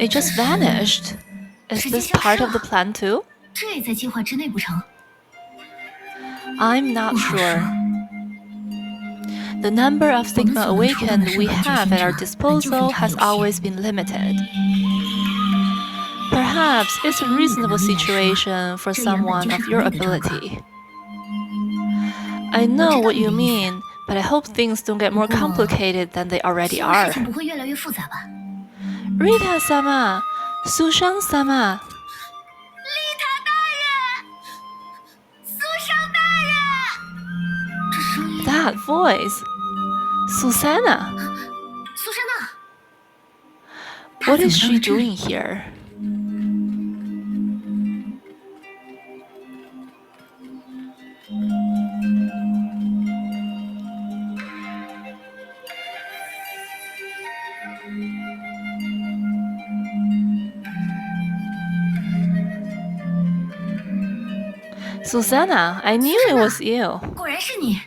It just vanished. Is this part of the plan too? 这也在计划之内不成？ I'm not sure. The number of Sigma Awakened we have at our disposal has always been limited. Perhaps it's a reasonable situation for someone of your ability. I know what you mean, but I hope things don't get more complicated than they already are. Rita-sama! Sushang-sama! That voice! Susanna! What is she doing here? Susanna, I knew it was you. 果然是你。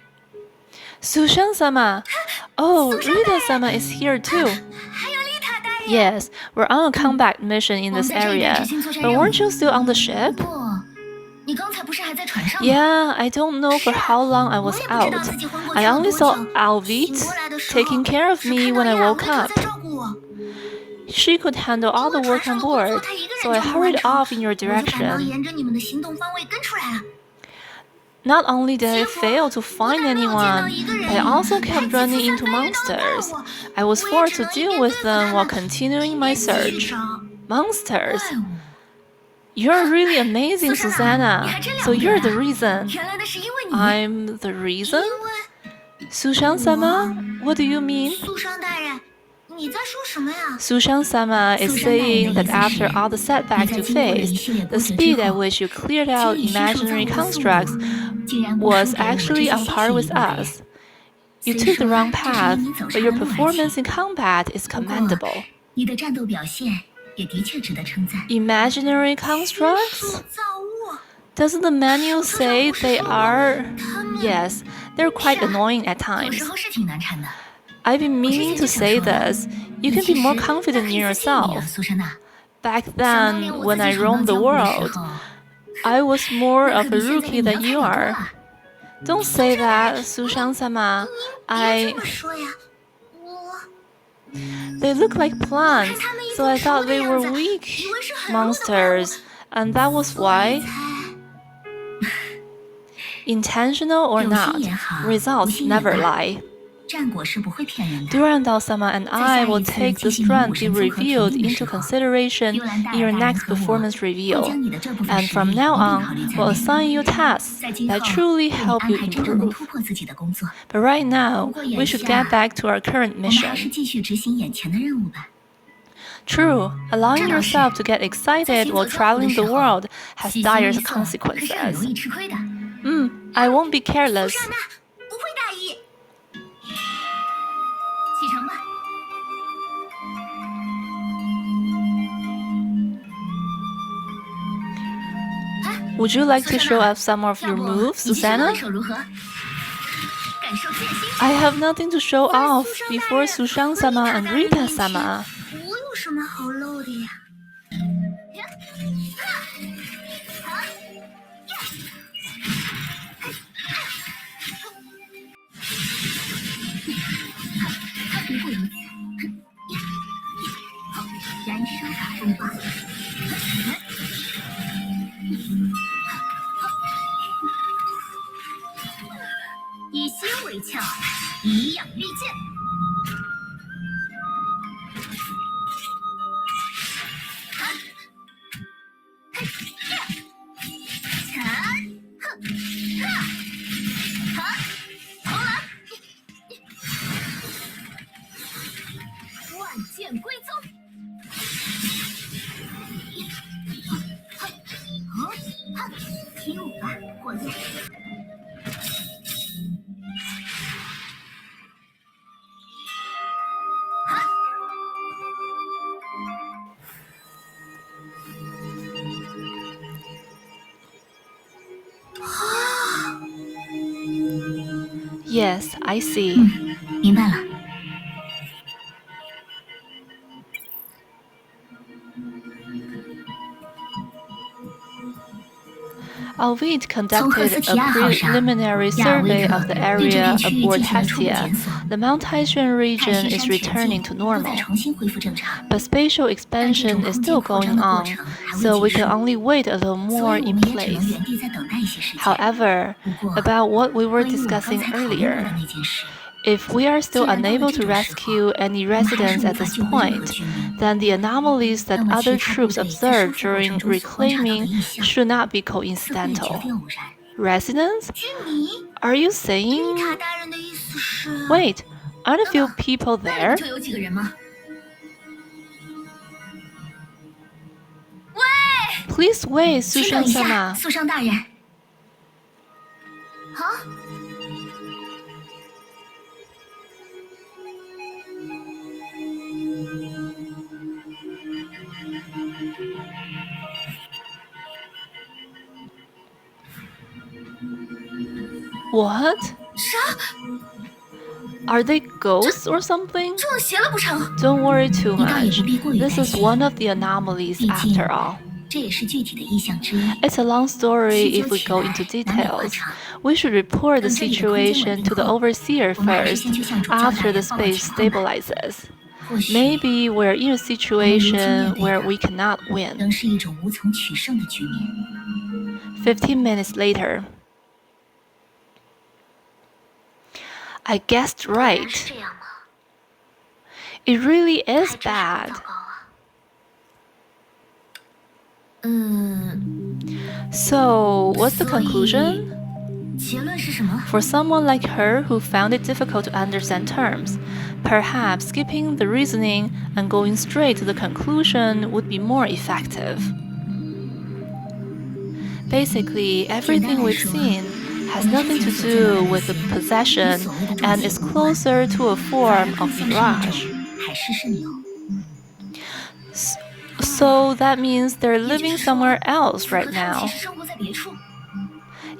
Sushang-sama! Oh, Rita-sama is here too. Yes, we're on a combat mission in this area, but weren't you still on the ship? 你刚才不是还在船上吗？ Yeah, I don't know for how long I was out. I only saw Alvit taking care of me when I woke up. She could handle all the work on board, so I hurried off in your direction. Not only did I fail to find anyone, but I also kept running into monsters. I was forced to deal with them while continuing my search. Monsters? You're really amazing, Susanna. So you're the reason. I'm the reason? Sushang-sama? What do you mean? Sushang-sama is saying that after all the setbacks you faced, the speed at which you cleared out imaginary constructs was actually on par with us. You took the wrong path, but your performance in combat is commendable. Imaginary constructs? Doesn't the manual say they are? Yes, they're quite annoying at times. I've been meaning to say this. You can be more confident in yourself. Back then, when I roamed the world, I was more of a rookie than you are. Don't say that, Sushang-sama. They look like plants, so I thought they were weak monsters, and that was why. Intentional or not, results never lie. Durandal-sama and I will take the strength you revealed into consideration in your next performance review, and from now on, we'll assign you tasks that truly help you improve. But right now, we should get back to our current mission. True, allowing yourself to get excited while traveling the world has dire consequences. I won't be careless. Would you like to show off some of your moves, Susanna? I have nothing to show off before Sushang-sama and Rita-sama. Yes, I see. 明白了。Alvid conducted a preliminary survey of the area aboard Hestia. The Mount Taishan region is returning to normal. But spatial expansion is still going on, so we can only wait a little more in place. However, about what we were discussing earlier, if we are still unable to rescue any residents at this point, then the anomalies that other troops observed during reclaiming should not be coincidental. Residents? Are you saying... Wait, aren't a few people there? Please wait, Sushan-sama. What? Are they ghosts or something? Don't worry too much. This is one of the anomalies after all. It's a long story if we go into details. We should report the situation to the overseer first, after the space stabilizes. Maybe we're in a situation where we cannot win. 15 minutes later. I guessed right. It really is bad. So, what's the conclusion? For someone like her who found it difficult to understand terms, perhaps skipping the reasoning and going straight to the conclusion would be more effective. Basically, everything we've seen has nothing to do with the possession and is closer to a form of mirage. So that means they're living somewhere else right now.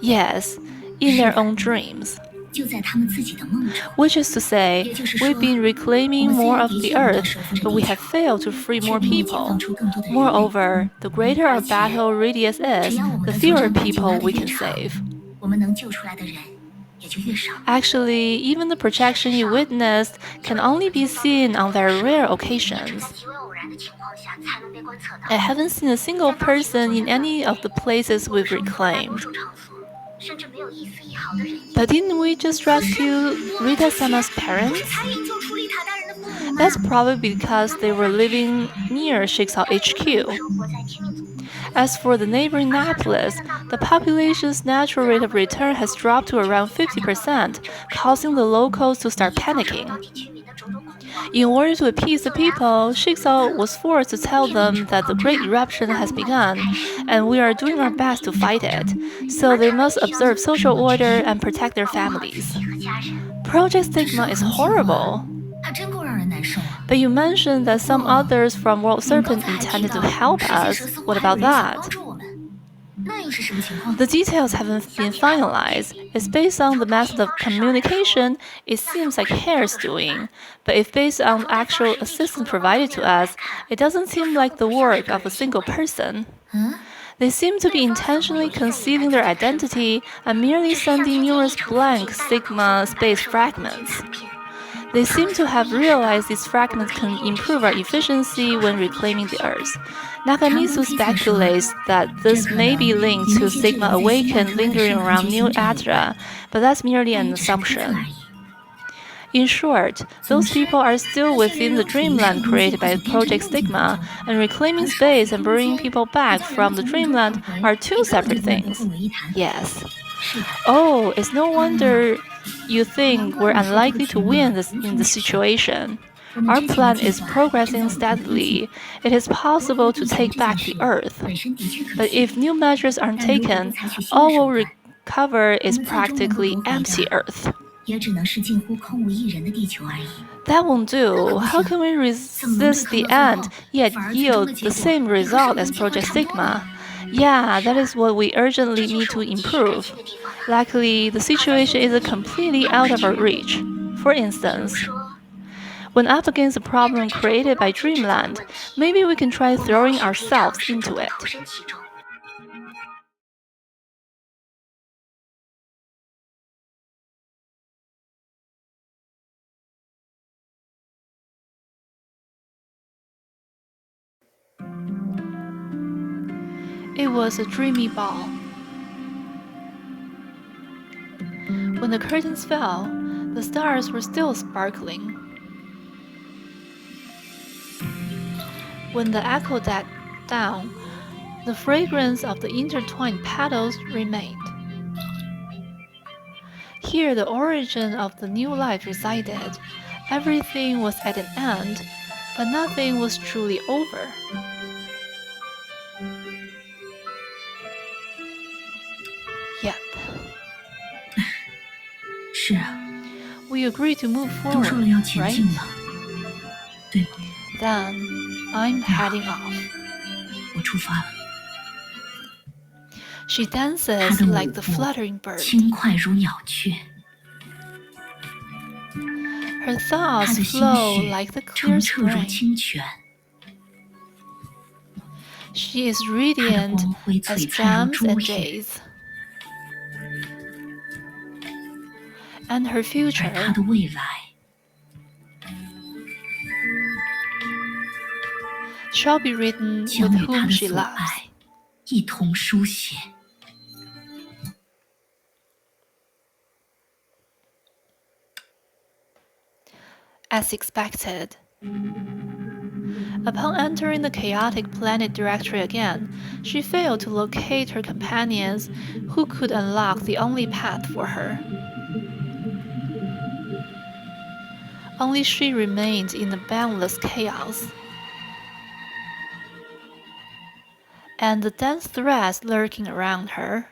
Yes, in their own dreams. Which is to say, we've been reclaiming more of the earth, but we have failed to free more people. Moreover, the greater our battle radius is, the fewer people we can save. Actually, even the projection you witnessed can only be seen on very rare occasions. I haven't seen a single person in any of the places we've reclaimed. But didn't we just rescue Rita-sama's parents? That's probably because they were living near Shixao HQ. As for the neighboring Napolis, the population's natural rate of return has dropped to around 50%, causing the locals to start panicking. In order to appease the people, Shixao was forced to tell them that the Great Eruption has begun, and we are doing our best to fight it, so they must observe social order and protect their families. Project Stigma is horrible. But you mentioned that some others from World Serpent intended to help us. What about that? The details haven't been finalized. It's based on the method of communication, it seems like Hare's doing. But if based on actual assistance provided to us, it doesn't seem like the work of a single person. They seem to be intentionally concealing their identity and merely sending numerous blank Sigma space fragments. They seem to have realized these fragments can improve our efficiency when reclaiming the Earth. Nakamitsu speculates that this may be linked to Sigma Awakened lingering around New Atra, but that's merely an assumption. In short, those people are still within the dreamland created by Project Stigma, and reclaiming space and bringing people back from the dreamland are two separate things. Yes. Oh, it's no wonder you think we're unlikely to win in this situation. Our plan is progressing steadily. It is possible to take back the Earth. But if new measures aren't taken, all we'll recover is practically empty Earth. That won't do. How can we resist the end, yet yield the same result as Project Sigma? Yeah, that is what we urgently need to improve. Luckily, the situation isn't completely out of our reach. For instance, when up against a problem created by Dreamland, maybe we can try throwing ourselves into it. It was a dreamy ball. When the curtains fell, the stars were still sparkling. When the echo died down, the fragrance of the intertwined petals remained. Here the origin of the new life resided. Everything was at an end, but nothing was truly over. Yep. 是啊。 We agreed to move 都说 forward, 了要前 right? 进了，对吗？ Then I'm heading off. 我出发了。 She 她 dances 的 like 舞 the 步 fluttering bird. 轻快如鸟雀， Her 她 thoughts 的心 flow 绪 like the 澄 clear 澈如 spring. 清泉， She is 她的 radiant 光辉 as 璀璨如 gems 珠 and 玉， jades. And her 而 future 她的未来 shall be written 将 with 与她 whom 的 she 所 loves. 爱一同书写。 As expected. Upon entering the chaotic planet directory again, she failed to locate her companions who could unlock the only path for her. Only she remained in the boundless chaos. And the dense threads lurking around her.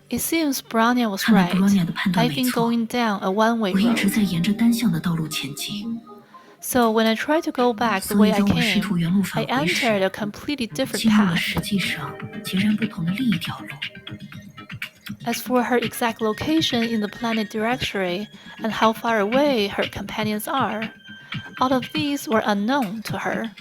It seems Bronya was 看来 right. Bronya 的判断 I've 没 been 错， going down a one-way 我一直 road. 在沿着单向的道路前进， So when I tried to go back the 所 way 以 I 当我试图 came, 原路 I 返回时， entered a completely different 进入了 path. 实际上截然不同的另一条路。 As for her exact location in the planet directory and how far away her companions are, all of these were unknown to her.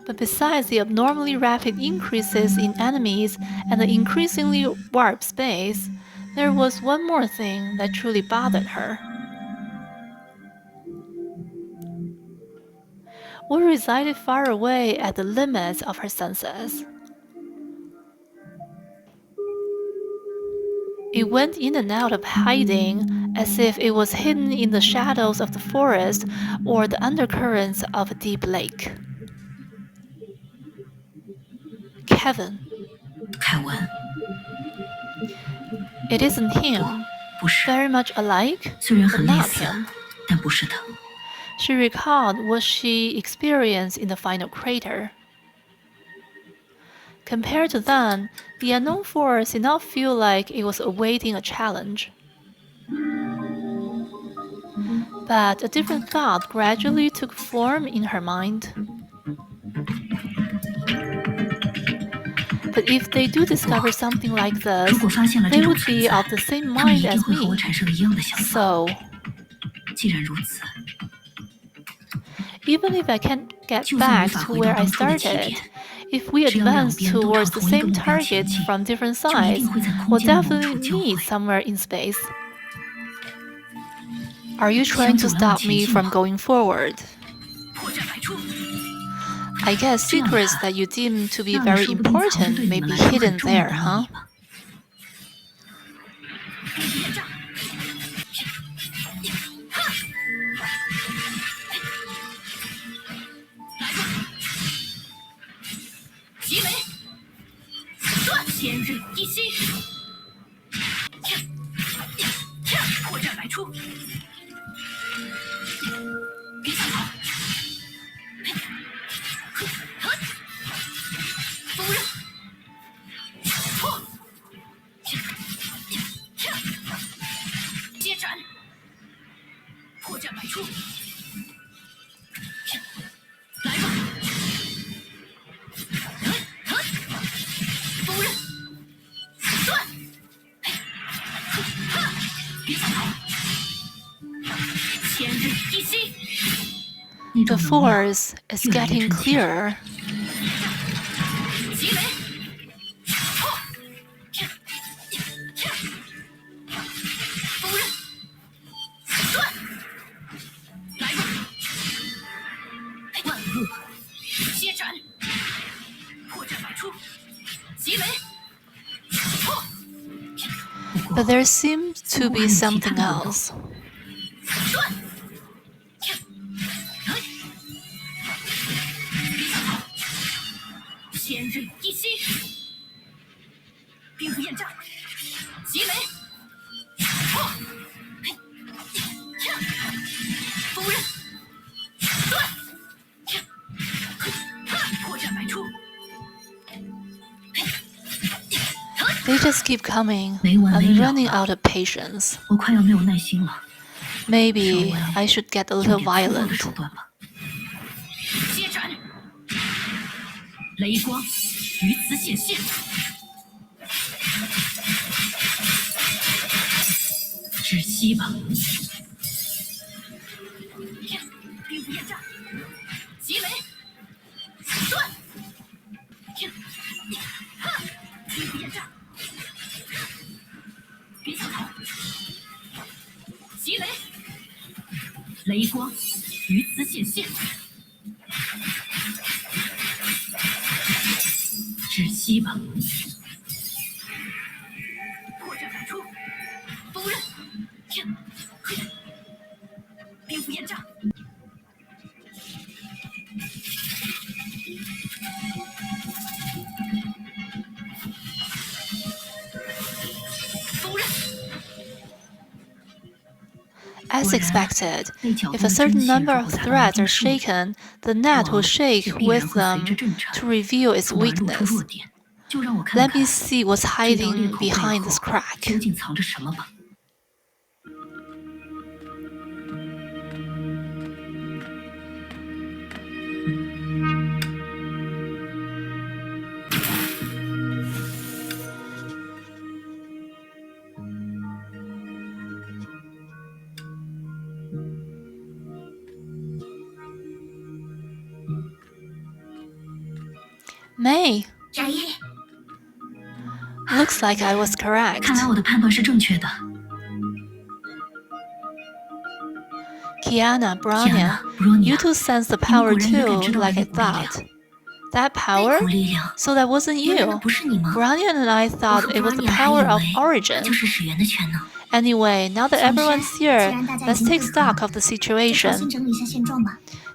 But besides the abnormally rapid increases in enemies and the increasingly warped space, there was one more thing that truly bothered her. What resided far away at the limits of her senses. It went in and out of hiding as if it was hidden in the shadows of the forest or the undercurrents of a deep lake. Kevin. 凯文， It isn't him. 不是， Very much alike, 虽然 but 很类 not 似， him. 但不是他。 She recalled what she experienced in the final crater. Compared to then, the unknown force did not feel like it was awaiting a challenge. But a different thought gradually took form in her mind. But if they do discover something like 如 this, 果发现了这 they 种 would 存 be 在， of the same 他们 mind 一定 as 会和我 me. 产生一样的想法。 So, 既然如此， even if I can't get 就算无 back 法 to 回到 where I 当初的起 started, 点， if we 只要两 advance 边都朝 towards the 同一个 same 目标前 target 进， from different 就一 sides, 定会在空 we'll 间的某 definitely 处交 meet 汇。 somewhere in space. Are you 向 trying to 左廊 stop 前 me 进 from 吗？ going forward? 破绽百出。 I guess 这样 secrets 看， that you deem to be 那里 very 说不定藏着 important 对你 may 们 be 来说很 hidden 重要 there, 的秘 huh? 密吧。电炸！来吧，极雷，断千日一息，破绽百出。别想逃！锋刃，破！接斩！破绽百出！来吧！锋刃，断！别想逃！千日一息。 The force is getting clearer. 极雷，破！锋刃，断！来吧！万恶 But there seems to be something else. They just keep coming. I'm running out of patience. Maybe I should get a little violent. 雷光于此显现，窒息吧！兵符焰炸，击雷，断！兵符焰炸，别想逃！击雷，雷光于此显现。 窒息吧！破绽百出，锋刃，兵符焰炸，锋刃。As expected, if a certain number of threads are shaken, the net will shake with them to reveal its weakness. Let me see what's hiding behind this crack. May. Looks like I was correct. 看来我的判断是正确的。 Kiana, Bronya, you two sense the power too, like I thought. That power? So that wasn't you. Bronya and I thought it was the power of origin. Anyway, now that everyone's here, let's take stock of the situation.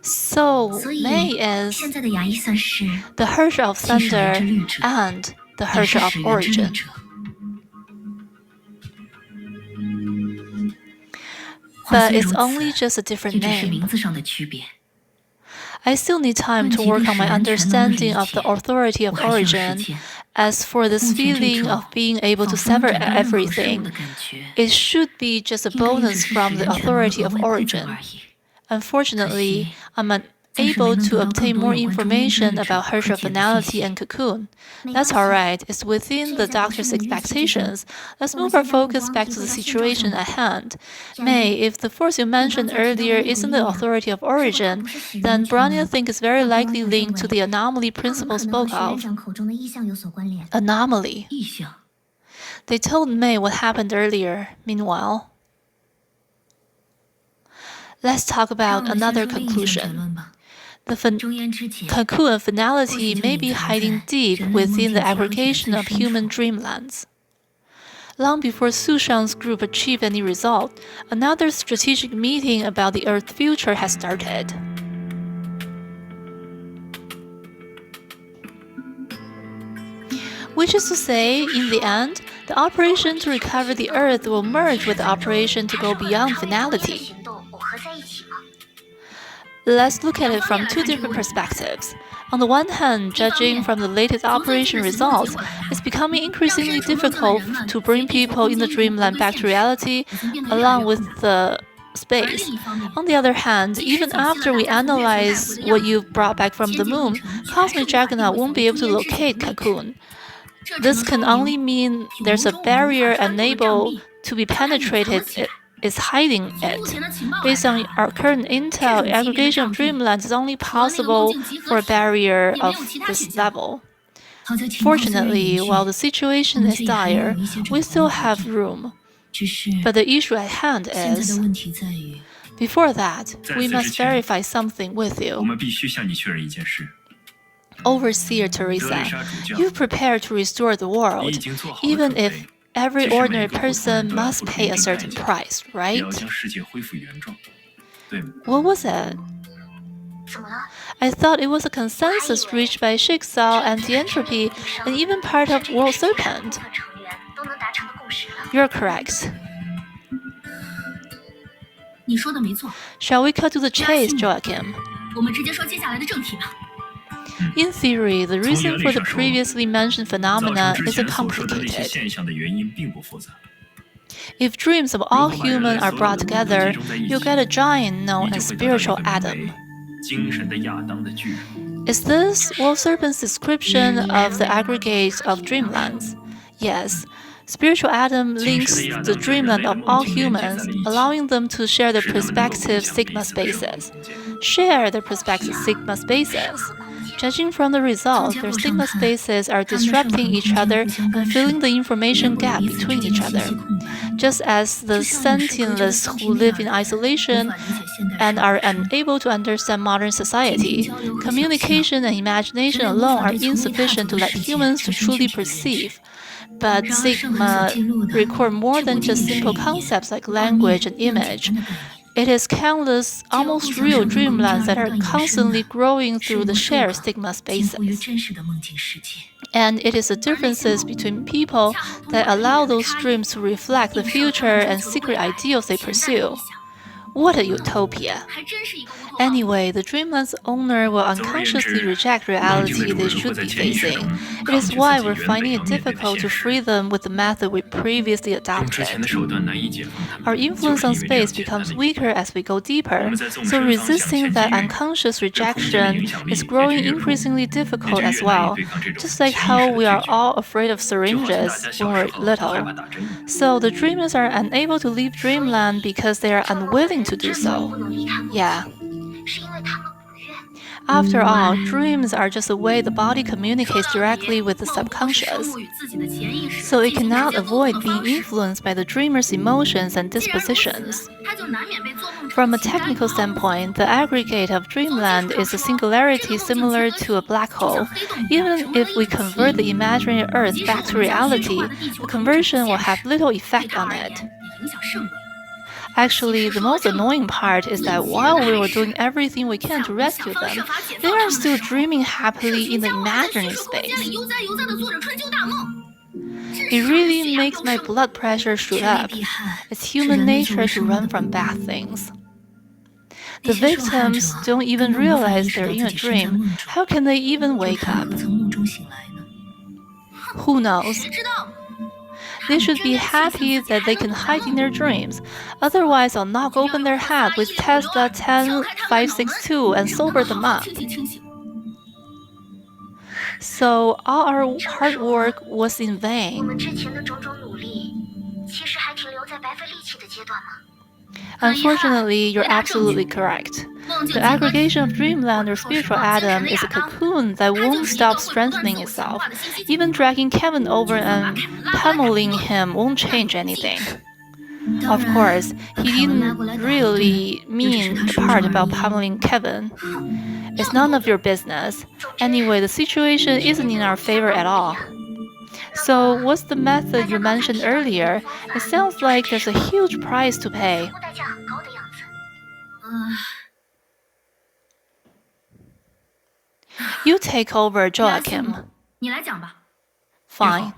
So, May is the Herrscher of Thunder and the Herrscher of Origin. But it's only just a different name. I still need time to work on my understanding of the authority of origin. As for this feeling of being able to sever everything, it should be just a bonus from the authority of origin. Unfortunately, I'm unable to obtain more information about Herrscher finality and cocoon. That's alright, it's within the doctor's expectations. Let's move our focus back to the situation at hand. May, if the force you mentioned earlier isn't the authority of origin, then Bronya thinks it's very likely linked to the anomaly principle spoke of. Anomaly. They told May what happened earlier, meanwhile. Let's talk about another conclusion. The cocoon finality may be hiding deep within the aggregation of human dreamlands. Long before Su Shang's group achieved any result, another strategic meeting about the Earth's future has started. Which is to say, in the end, the operation to recover the Earth will merge with the operation to go beyond finality. Let's look at it from two different perspectives. On the one hand, judging from the latest operation results, it's becoming increasingly difficult to bring people in the dreamland back to reality along with the space. On the other hand, even after we analyze what you've brought back from the moon, Cosmic Juggernaut won't be able to locate Cocoon. This can only mean there's a barrier unable to be penetrated is hiding it. Based on our current intel, aggregation of dreamlands is only possible for a barrier of this level. Fortunately, while the situation is dire, we still have room. But the issue at hand is, before that, we must verify something with you. Overseer Teresa, you've prepared to restore the world, even if every ordinary person must pay a certain price, right? What was it? I thought it was a consensus reached by Jigsaw and the Entropy, and even part of World Serpent. You're correct. Shall we cut to the chase, Joachim? In theory, the reason for the previously mentioned phenomena isn't complicated. If dreams of all humans are brought together, you'll get a giant known as spiritual atom. Is this World Serpent's description of the aggregate of dreamlands? Yes. Spiritual atom links the dreamland of all humans, allowing them to share their prospective sigma spaces. Judging from the results, their sigma spaces are disrupting each other and filling the information gap between each other. Just as the sentientless who live in isolation and are unable to understand modern society, communication and imagination alone are insufficient to let humans to truly perceive. But sigma record more than just simple concepts like language and image. It is countless, almost real dreamlands that are constantly growing through the shared sigma spaces. And it is the differences between people that allow those dreams to reflect the future and secret ideals they pursue. What a utopia! Anyway, the dreamland's owner will unconsciously reject reality they should be facing. It is why we're finding it difficult to free them with the method we previously adopted. Our influence on space becomes weaker as we go deeper, so resisting that unconscious rejection is growing increasingly difficult as well, just like how we are all afraid of syringes when we're little. So the dreamers are unable to leave dreamland because they are unwilling to do so. Yeah. After all, dreams are just a way the body communicates directly with the subconscious, so it cannot avoid being influenced by the dreamer's emotions and dispositions. From a technical standpoint, the aggregate of dreamland is a singularity similar to a black hole. Even if we convert the imaginary Earth back to reality, the conversion will have little effect on it. Actually, the most annoying part is that while we were doing everything we can to rescue them, they are still dreaming happily in the imaginary space. It really makes my blood pressure shoot up. It's human nature to run from bad things. The victims don't even realize they're in a dream. How can they even wake up? Who knows? They should be happy that they can hide in their dreams. Otherwise, I'll knock open their head with Tesla Ch35 and sober them up. So all our hard work was in vain. Unfortunately, you're absolutely correct. The aggregation of dreamland or spiritual atom is a cocoon that won't stop strengthening itself. Even dragging Kevin over and pummeling him won't change anything. Of course, he didn't really mean the part about pummeling Kevin. It's none of your business. Anyway, the situation isn't in our favor at all. So, what's the method you mentioned earlier? It sounds like there's a huge price to pay. You take over, Joachim. Fine.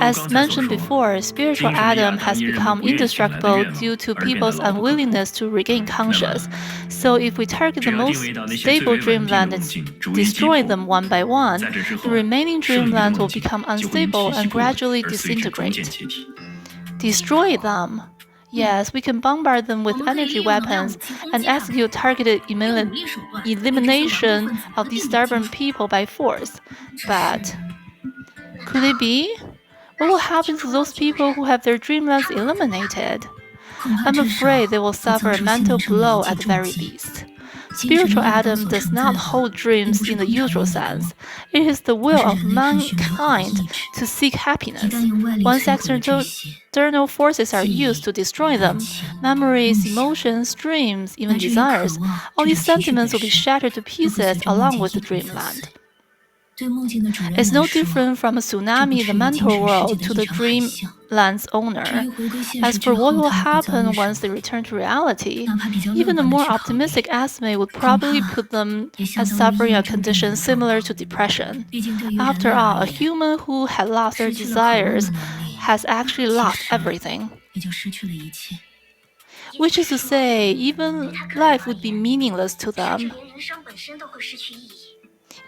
As mentioned before, spiritual atom has become indestructible due to people's unwillingness to regain conscious. So if we target the most stable dreamland and destroy them one by one, the remaining dreamlands will become unstable and gradually disintegrate. Destroy them? Yes, we can bombard them with energy weapons and execute targeted elimination of these stubborn people by force. But could it be? What will happen to those people who have their dreamlands eliminated? I'm afraid they will suffer a mental blow at the very least. Spiritual atom does not hold dreams in the usual sense. It is the will of mankind to seek happiness. Once external forces are used to destroy them, memories, emotions, dreams, even desires, all these sentiments will be shattered to pieces along with the dreamland. It's no different from a tsunami in the mental world to the dreamland's owner. As for what will happen once they return to reality, even a more optimistic estimate would probably put them as suffering a condition similar to depression. After all, a human who had lost their desires has actually lost everything. Which is to say, even life would be meaningless to them.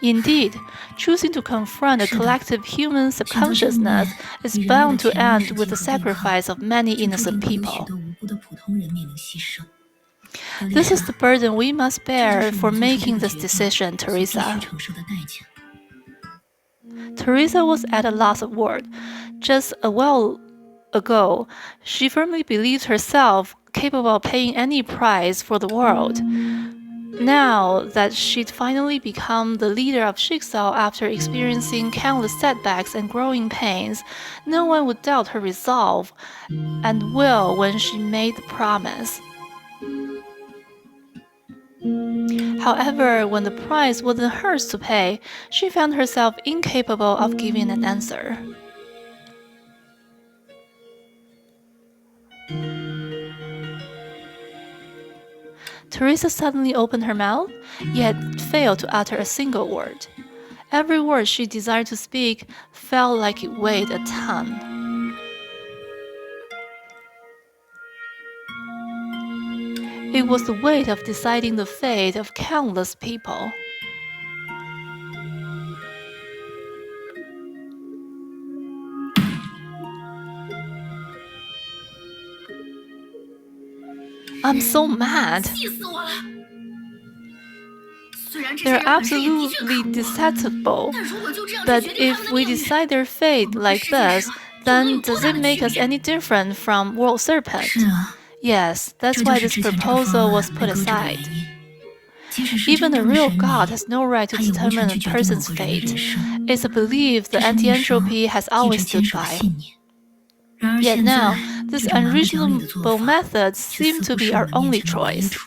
Indeed, choosing to confront a collective human subconsciousness is bound to end with the sacrifice of many innocent people. This is the burden we must bear for making this decision, Teresa. Teresa was at a loss of words. Just a while ago, she firmly believed herself capable of paying any price for the world. Now that she'd finally become the leader of Jigsaw after experiencing countless setbacks and growing pains, no one would doubt her resolve and will when she made the promise. However, when the price wasn't hers to pay, she found herself incapable of giving an answer. Teresa suddenly opened her mouth, yet failed to utter a single word. Every word she desired to speak felt like it weighed a ton. It was the weight of deciding the fate of countless people. I'm so mad. They're absolutely detestable. But if we decide their fate like this, then does it make us any different from World Serpent? Yes, that's why this proposal was put aside. Even a real god has no right to determine a person's fate. It's a belief the anti-entropy has always stood by. Yet now, this unreasonable method seems to be our only choice.